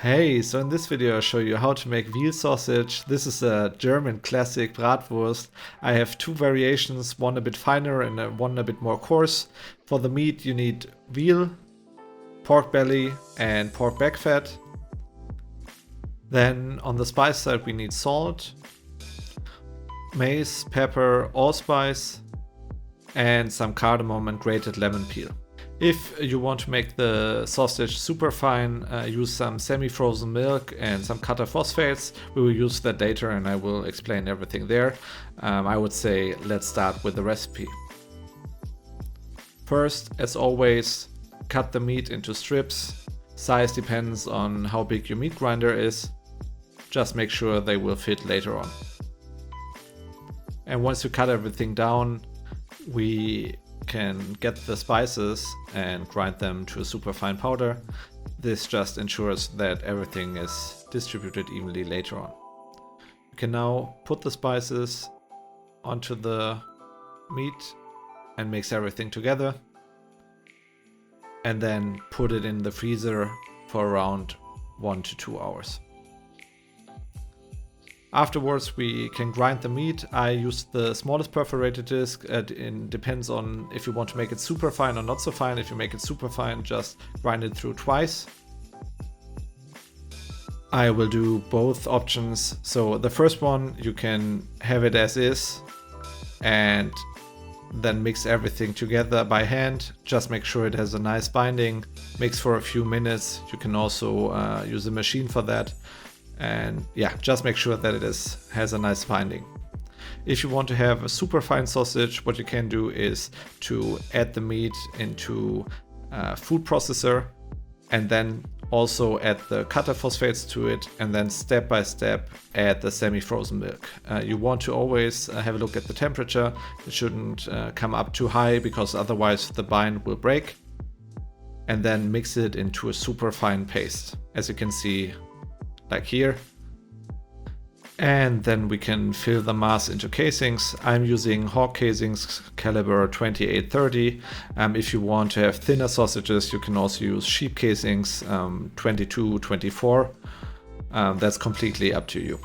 Hey, so in this video I'll show you how to make veal sausage. This is a German classic Bratwurst. I have two variations, one a bit finer and one a bit more coarse. For the meat you need veal, pork belly and pork back fat. Then on the spice side we need salt, mace, pepper, allspice and some cardamom and grated lemon peel. If you want to make the sausage super fine, use some semi-frozen milk and some cutter phosphates. We will use that later and I will explain everything there. I would say let's start with the recipe. First, as always, cut the meat into strips. Size depends on how big your meat grinder is. Just make sure they will fit later on. And once you cut everything down, we can get the spices and grind them to a super fine powder. This just ensures that everything is distributed evenly later on. You can now put the spices onto the meat and mix everything together, and then put it in the freezer for around 1 to 2 hours. Afterwards we can grind the meat. I use the smallest perforated disc. It depends on if you want to make it super fine or not so fine. If you make it super fine, just grind it through twice. I will do both options. So the first one, you can have it as is and then mix everything together by hand. Just make sure it has a nice binding. Mix for a few minutes. You can also use a machine for that. And yeah, just make sure that it has a nice binding. If you want to have a super fine sausage, what you can do is to add the meat into a food processor and then also add the cutter phosphates to it, and then step by step add the semi-frozen milk. You want to always have a look at the temperature. It shouldn't come up too high because otherwise the bind will break. And then mix it into a super fine paste, as you can see like here. And then we can fill the mass into casings. I'm using hog casings caliber 2830. If you want to have thinner sausages, you can also use sheep casings 2224. That's completely up to you.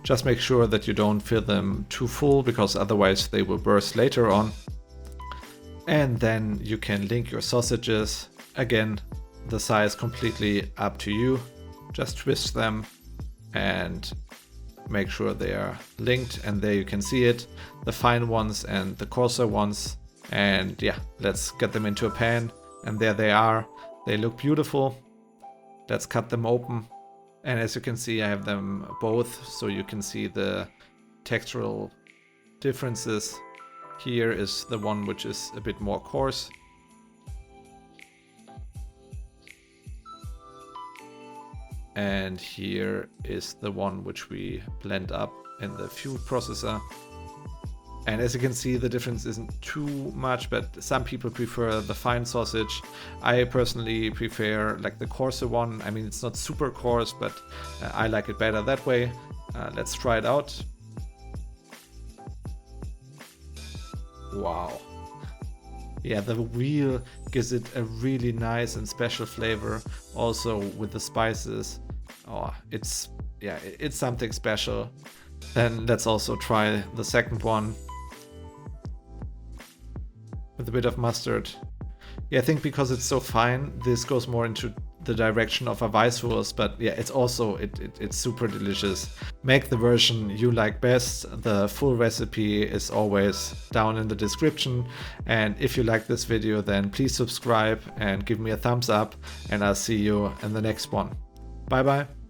Just make sure that you don't fill them too full, because otherwise they will burst later on. And then you can link your sausages. Again, the size completely up to you. Just twist them and make sure they are linked, and there you can see it, the fine ones and the coarser ones. And yeah, let's get them into a pan, and there they are. They look beautiful. Let's cut them open, and as you can see I have them both, so you can see the textural differences. Here is the one which is a bit more coarse. And here is the one which we blend up in the food processor. And as you can see, the difference isn't too much, but some people prefer the fine sausage. I personally prefer like the coarser one. I mean, it's not super coarse, but I like it better that way. Let's try it out. Wow. Yeah, the veal gives it a really nice and special flavor, also with the spices. Oh, it's something special. Then let's also try the second one with a bit of mustard. Yeah, I think because it's so fine, this goes more into the direction of a Weisswurst, but yeah, it's also it's super delicious. Make the version you like best. The full recipe is always down in the description. And if you like this video, then please subscribe and give me a thumbs up, and I'll see you in the next one. Bye bye.